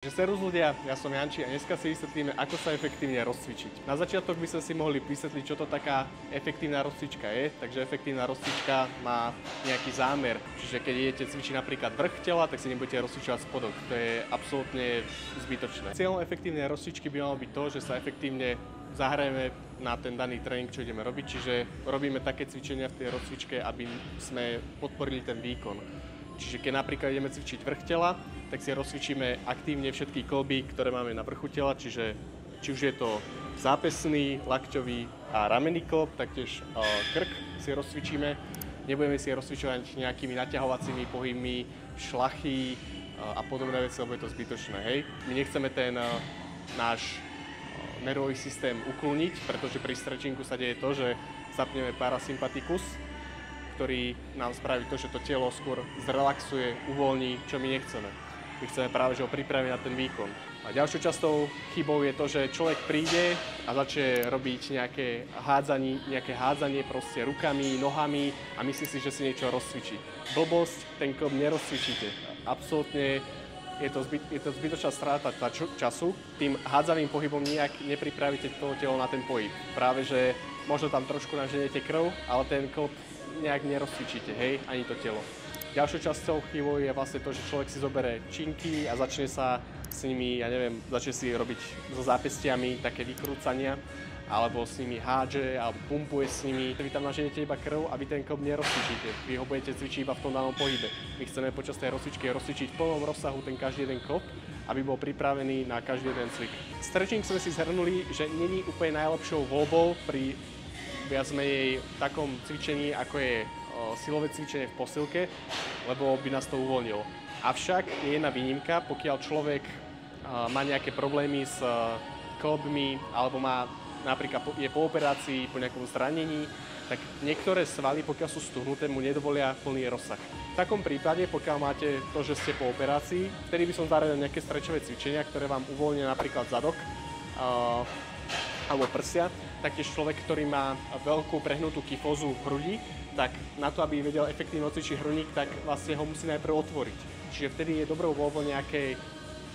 Servus ľudia, ja som Janči a dneska si vysvetlíme, ako sa efektívne rozcvičiť. Na začiatok by sme si mohli vysvetliť, čo to taká efektívna rozcvička je. Takže efektívna rozcvička má nejaký zámer. Čiže keď idete cvičiť napríklad vrch tela, tak si nebudete rozcvičovať spodok. To je absolútne zbytočné. Cieľom efektívnej rozcvičky by malo byť to, že sa efektívne zahrajeme na ten daný tréning, čo ideme robiť. Čiže robíme také cvičenia v tej rozcvičke, aby sme podporili ten výkon. Čiže keď napríklad ideme cvičiť vrch tela, tak si rozcvičíme aktívne všetky kĺby, ktoré máme na vrchu tela, čiže či už je to zápesný, lakťový a ramenný kĺb, taktiež krk si rozcvičíme. Nebudeme si rozcvičovať nejakými naťahovacími pohybmi, šlachy a podobné veci, lebo je to zbytočné. Hej? My nechceme ten náš nervový systém ukloniť, pretože pri stretchingu sa deje to, že zapneme parasympatikus, ktorý nám spraví to, že to telo skôr zrelaxuje, uvoľní, čo my nechceme. My chceme práve že ho pripraviť na ten výkon. A ďalšou častou chybou je to, že človek príde a začne robiť nejaké hádzanie proste rukami, nohami a myslí si, že si niečo rozcvičí. Blbosť, ten klb nerozcvičíte. Absolútne je to zbytočná stráta času. Tým hádzavým pohybom nijak nepripravíte to telo na ten pohyb. Práve že možno tam trošku naženiete krv, ale ten klb nejak nerozcvičíte, hej, ani to telo. Ďalšou časťou chybou je vlastne to, že človek si zoberie činky a začne sa s nimi, začne si robiť so zápestiami také vykrúcania, alebo s nimi hádže, alebo pumpuje s nimi. Vy tam naženete iba krv a vy ten klb nerozcvičíte. Vy ho budete cvičiť iba v tom danom pohybe. My chceme počas tej rozcvičky rozcvičiť v plnom rozsahu ten každý jeden klb, aby bol pripravený na každý jeden cvik. Stretching sme si zhrnuli, že není úplne najlepšou voľbou pri viac menej takom cvičení, ako je silové cvičenie v posilke, lebo by nás to uvoľnilo. Avšak je jedna výnimka, pokiaľ človek má nejaké problémy s klbmi, alebo má napríklad je po operácii, po nejakom zranení, tak niektoré svaly, pokiaľ sú stuhnuté, mu nedovolia plný rozsah. V takom prípade, pokiaľ máte to, že ste po operácii, vtedy by som zaradil nejaké stretchové cvičenia, ktoré vám uvoľnia napríklad zadok alebo prsia. Taktiež človek, ktorý má veľkú prehnutú kyfózu v hrudi, tak na to, aby vedel efektívne odcvičiť hrudník, tak vlastne ho musí najprv otvoriť. Čiže vtedy je dobrou voľbou nejaké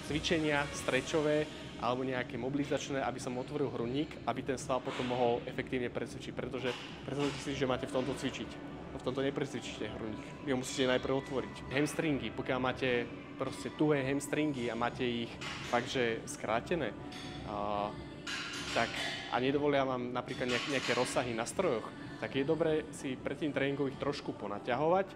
cvičenia stretchové alebo nejaké mobilizačné, aby som otvoril hrudník, aby ten sval potom mohol efektívne precvičiť, pretože predstavte si, že máte v tomto cvičiť. V tomto neprecvičíte hrudník. Vy ho musíte najprv otvoriť. Hamstringy, pokiaľ máte proste tuhé hamstringy a máte ich fakt, že skrátené, tak a nedovolia vám napríklad nejaké rozsahy na strojoch, tak je dobré si pred tým tréningom ich trošku ponaťahovať.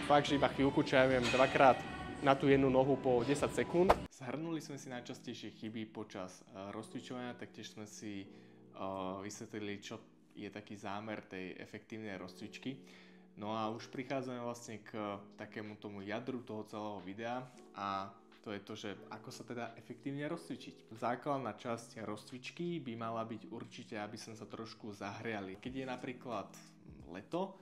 Fakt, že iba chvíľku, čo ja viem, dvakrát na tú jednu nohu po 10 sekúnd. Zhrnuli sme si najčastejšie chyby počas rozcvičovania, taktiež sme si vysvetlili, čo je taký zámer tej efektívnej rozcvičky. No a už prichádzame vlastne k takému tomu jadru toho celého videa a to je to, že ako sa teda efektívne rozcvičiť. Základná časť rozcvičky by mala byť určite, aby sme sa trošku zahriali. Keď je napríklad leto,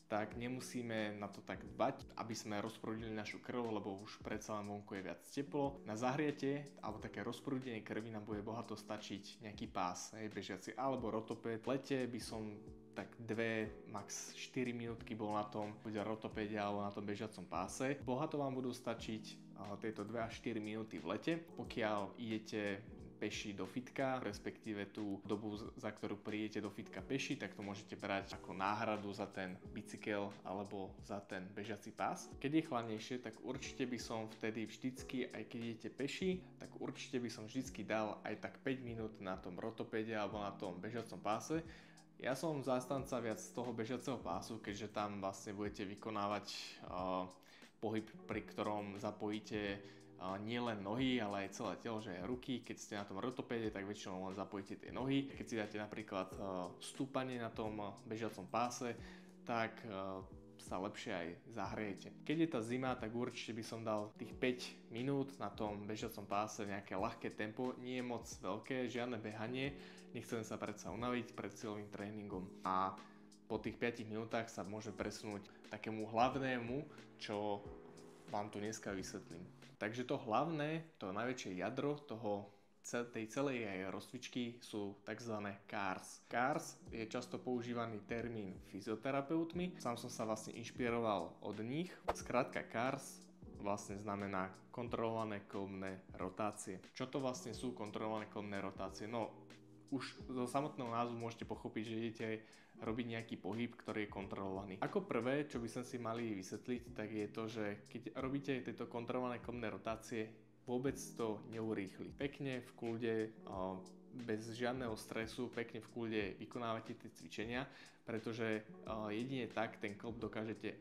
tak nemusíme na to tak dbať, aby sme rozprúdili našu krv, lebo už predsa len vonku je viac teplo. Na zahriate alebo také rozprúdenie krvi nám bude bohato stačiť nejaký pás, bežiaci alebo rotopéd. V lete by som tak 2, max 4 minútky bol na tom rotopéde alebo na tom bežiacom páse. Bohato vám budú stačiť tieto 2 až 4 minúty v lete. Pokiaľ idete peši do fitka, respektíve tú dobu, za ktorú prídete do fitka peši, tak to môžete brať ako náhradu za ten bicykel alebo za ten bežiaci pás. Keď je chladnejšie, tak určite by som vtedy vždycky, aj keď idete peši, tak určite by som vždycky dal aj tak 5 minút na tom rotopéde alebo na tom bežiacom páse. Ja som zástanca viac z toho bežiaceho pásu, keďže tam vlastne budete vykonávať pohyb, pri ktorom zapojíte nielen nohy, ale aj celé telo, že aj ruky. Keď ste na tom rotopéde, tak väčšinou len zapojíte tie nohy. Keď si dáte napríklad stúpanie na tom bežiacom páse, tak sa lepšie aj zahrejete. Keď je tá zima, tak určite by som dal tých 5 minút na tom bežiacom páse, nejaké ľahké tempo, nie je moc veľké, žiadne behanie, nechcem sa predsa unaviť pred silovým tréningom. A po tých 5 minútach sa môže presunúť takému hlavnému, čo vám tu dneska vysvetlím. Takže to hlavné, to najväčšie jadro tej celej aj rozcvičky sú tzv. CARS. CARS je často používaný termín fyzioterapeutmi. Sám som sa vlastne inšpiroval od nich. Skrátka CARS vlastne znamená kontrolované kĺbne rotácie. Čo to vlastne sú kontrolované kĺbne rotácie? No, už zo samotného názvu môžete pochopiť, že idete robiť nejaký pohyb, ktorý je kontrolovaný. Ako prvé, čo by som si mali vysvetliť, tak je to, že keď robíte tieto kontrolované kĺbne rotácie, vôbec to neurýchli. Pekne v kľude, bez žiadneho stresu, pekne v kľude vykonávate tie cvičenia, pretože jedine tak ten klb dokážete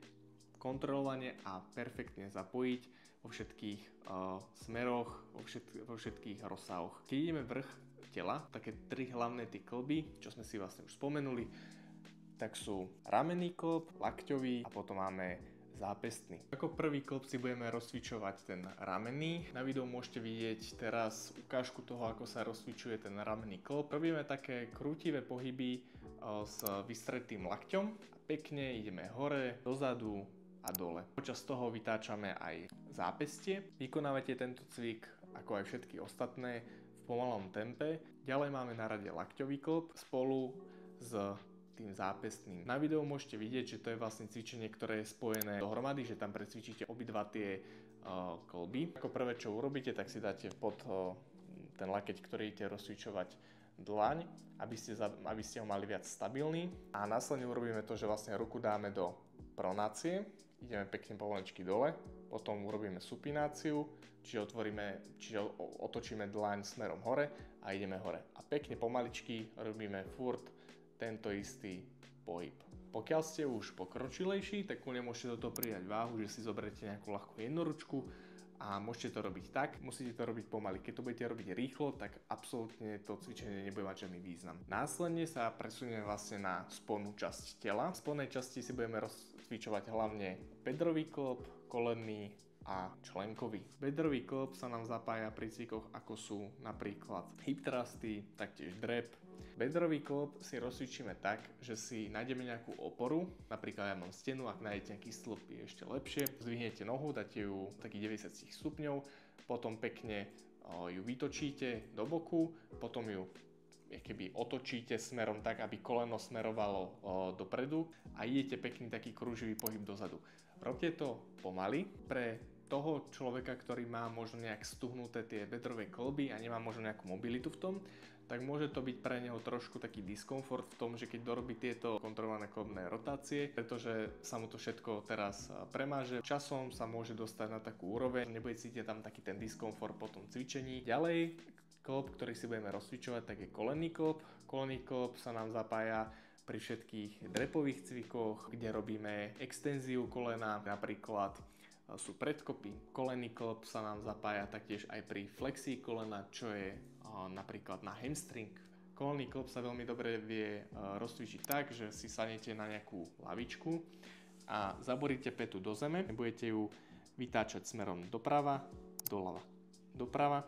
kontrolovane a perfektne zapojiť vo všetkých smeroch, vo všetkých rozsahoch. Keď ideme vrch tela, také tri hlavné tie klby, čo sme si vlastne už spomenuli, tak sú ramenný klb, lakťový a potom máme zápestný. Ako prvý klb si budeme rozcvičovať ten ramenný. Na videu môžete vidieť teraz ukážku toho, ako sa rozcvičuje ten ramenný klb. Robíme také krútivé pohyby s vystretým lakťom a pekne ideme hore, dozadu a dole. Počas toho vytáčame aj zápestie. Vykonávate tento cvik ako aj všetky ostatné v pomalom tempe. Ďalej máme na rade lakťový klb spolu s tým zápestným. Na videu môžete vidieť, že to je vlastne cvičenie, ktoré je spojené dohromady, že tam precvičíte obidva tie klby. Ako prvé, čo urobíte, tak si dáte pod ten lakeť, ktorý idete rozcvičovať, dlaň, aby ste ho mali viac stabilný. A následne urobíme to, že vlastne ruku dáme do pronácie, ideme pekne pomaličky dole, potom urobíme supináciu, čiže otočíme dlaň smerom hore a ideme hore. A pekne pomaličky robíme furt tento istý pohyb. Pokiaľ ste už pokročilejší, tak kľudne môžete do toho pridať váhu, že si zoberiete nejakú ľahkú jednoručku a môžete to robiť tak, musíte to robiť pomaly. Keď to budete robiť rýchlo, tak absolútne to cvičenie nebude mať žiadny význam. Následne sa presunieme vlastne na spodnú časť tela. V spodnej časti si budeme rozcvičovať hlavne bedrový klb, kolenný a členkový. Bedrový klb sa nám zapája pri cvikoch, ako sú napríklad hip thrusty, taktiež drep. Bedrový klb si rozcvičíme tak, že si nájdeme nejakú oporu, napríklad ja mám stenu, ak nájdete nejaký stĺp je ešte lepšie. Zdvihnete nohu, dáte ju takých 90 stupňov, potom pekne ju vytočíte do boku, potom ju keby otočíte smerom tak, aby koleno smerovalo dopredu a idete pekný taký krúživý pohyb dozadu. Robte to pomaly. Pre toho človeka, ktorý má možno nejak stuhnuté tie bedrové kĺby a nemá možno nejakú mobilitu v tom, tak môže to byť pre neho trošku taký diskomfort v tom, že keď dorobí tieto kontrolované kĺbne rotácie, pretože sa mu to všetko teraz premáže. Časom sa môže dostať na takú úroveň, nebude cítiť tam taký ten diskomfort po tom cvičení. Ďalej, klb, ktorý si budeme rozcvičovať, tak je kolenný klb. Kolenný klb sa nám zapája pri všetkých drepových cvikoch, kde robíme extenziu kolena, napríklad sú predkopy. Kolenný klb sa nám zapája taktiež aj pri flexii kolena, čo je napríklad na hamstring. Kolenný klb sa veľmi dobre vie rozcvičiť tak, že si sadnete na nejakú lavičku a zaboríte pätu do zeme. Budete ju vytáčať smerom doprava, doľava, doprava,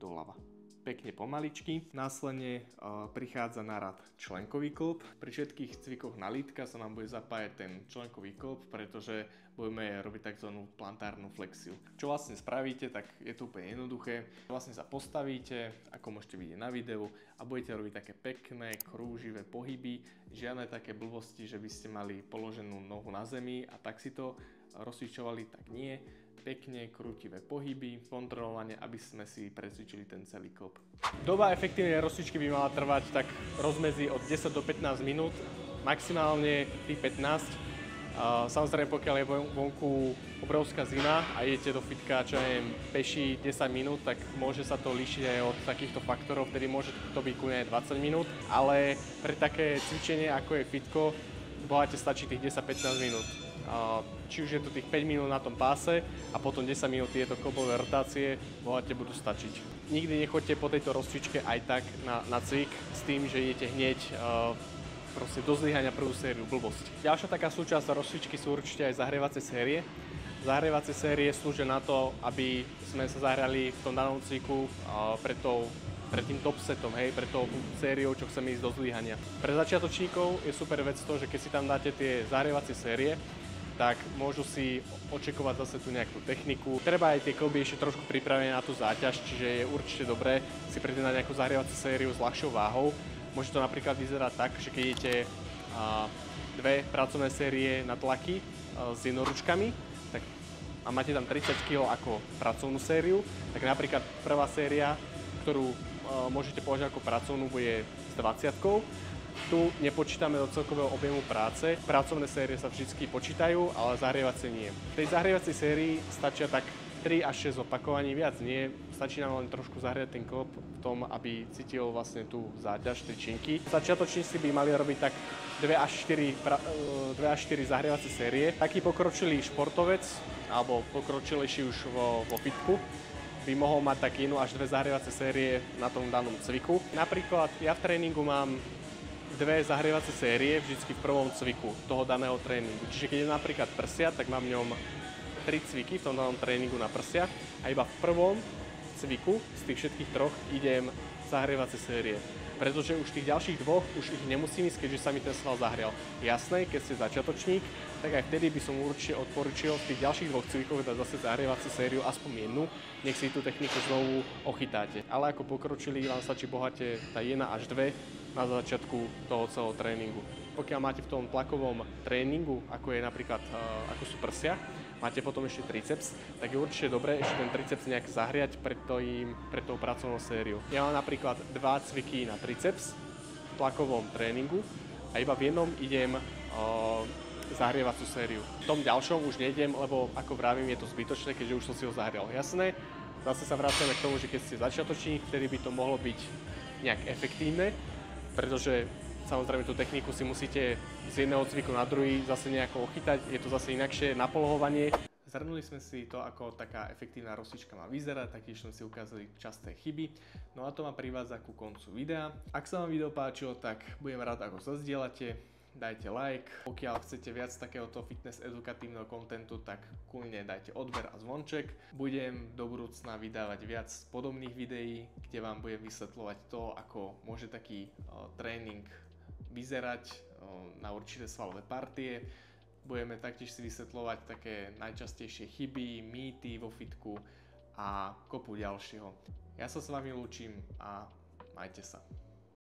doľava. Pekne pomaličky. Následne prichádza na rad členkový klb. Pri všetkých cvikoch na lítka sa nám bude zapájať ten členkový klb, pretože budeme robiť tzv. Plantárnu flexiu. Čo vlastne spravíte, tak je to úplne jednoduché. Vlastne sa postavíte, ako môžete vidieť na videu, a budete robiť také pekné, krúživé pohyby. Žiadne také blbosti, že by ste mali položenú nohu na zemi a tak si to rozcvičovali, tak nie. Pekne krútivé pohyby, kontrolovane, aby sme si precvičili ten celý klb. Doba efektívnej rozcvičky by mala trvať tak rozmedzi od 10 do 15 minút, maximálne tých 15. Samozrejme, pokiaľ je vonku obrovská zima a idete do fitka, čo neviem, peši 10 minút, tak môže sa to líšiť aj od takýchto faktorov, vtedy môže to byť kľudne 20 minút, ale pre také cvičenie, ako je fitko, bohate stačí tých 10-15 minút. Či už je to tých 5 minút na tom páse a potom 10 minút tieto klbové rotácie, bohate budú stačiť. Nikdy nechoďte po tejto rozcvičke aj tak na cvik s tým, že idete hneď proste do zlyhania prvú sériu, blbosť. Ďalšia taká súčasť rozcvičky sú určite aj zahrievacie série. Zahrievacie série slúžia na to, aby sme sa zahrali v tom danom cviku pred tým top setom, hej, pre tou sériou, čo chceme ísť do zlyhania. Pre začiatočníkov je super vec to, že keď si tam dáte tie zahrievacie série, tak môžu si očakovať zase tu nejakú techniku. Treba aj tie klby ešte trošku pripravené na tú záťaž, čiže je určite dobré si prejsť na nejakú zahrievaciu sériu s ľahšou váhou. Môže to napríklad vyzerať tak, že keď idete dve pracovné série na tlaky s jednoručkami, tak a máte tam 30 kg ako pracovnú sériu, tak napríklad prvá séria, ktorú môžete považovať ako pracovnú, bude s 20. Tu nepočítame do celkového objemu práce. Pracovné série sa vždy počítajú, ale zahrievacie nie. V tej zahrievacej sérii stačia tak 3 až 6 opakovaní, viac nie. Stačí nám len trošku zahriať ten klop v tom, aby cítil vlastne tú záťaž tej činky. Začiatočníci by mali robiť tak 2 až 4 zahrievacie série. Taký pokročilý športovec, alebo pokročilejší už vo fitku, by mohol mať tak 1 až 2 zahrievacie série na tom danom cviku. Napríklad ja v tréningu mám 2 zahrievacie série vždycky v prvom cviku toho daného tréningu. Čiže keď je napríklad prsia, tak mám v ňom 3 cviky v tom danom tréningu na prsia a iba v prvom cviku z tých všetkých 3 idem zahrievacie série. Pretože už tých ďalších 2 už ich nemusím ísť, keďže sa mi ten sval zahrial. Jasné, keď ste začiatočník, tak aj vtedy by som určite odporučil v tých ďalších 2 cvikoch dať zase zahrievaciu sériu aspoň 1, nech si tú techniku znovu ochytáte. Ale ako pokročili, vám stačí bohate tá 1 až 2 na začiatku toho celého tréningu. Pokiaľ máte v tom tlakovom tréningu, ako je napríklad ako sú prsia, máte potom ešte triceps, tak je určite dobré ešte ten triceps nejak zahriať pred tou pracovnou sériou. Ja mám napríklad 2 cviky na triceps v tlakovom tréningu a iba v jednom idem zahrievacú sériu. V tom ďalšom už nejdem, lebo ako vravím, je to zbytočné, keďže už som si ho zahrial. Jasné, zase sa vraciame k tomu, že keď ste začiatočník, vtedy by to mohlo byť nejak efektívne, pretože samozrejme tú techniku si musíte z jedného cviku na druhý zase nejako ochytať, je to zase inakšie napolohovanie. Zhrnuli sme si to, ako taká efektívna rozcvička má vyzerať, taktiež sme si ukázali časté chyby. No a to ma privádza ku koncu videa. Ak sa vám video páčilo, tak budem rád, ako zazdielate, dajte like. Pokiaľ chcete viac takéhoto fitness edukatívneho kontentu, tak kľudne dajte odber a zvonček. Budem do budúcna vydávať viac podobných videí, kde vám budem vysvetľovať to, ako môže taký tréning vyzerať na určité svalové partie. Budeme taktiež si vysvetľovať také najčastejšie chyby, mýty vo fitku a kopu ďalšieho. Ja sa s vami lúčim a majte sa.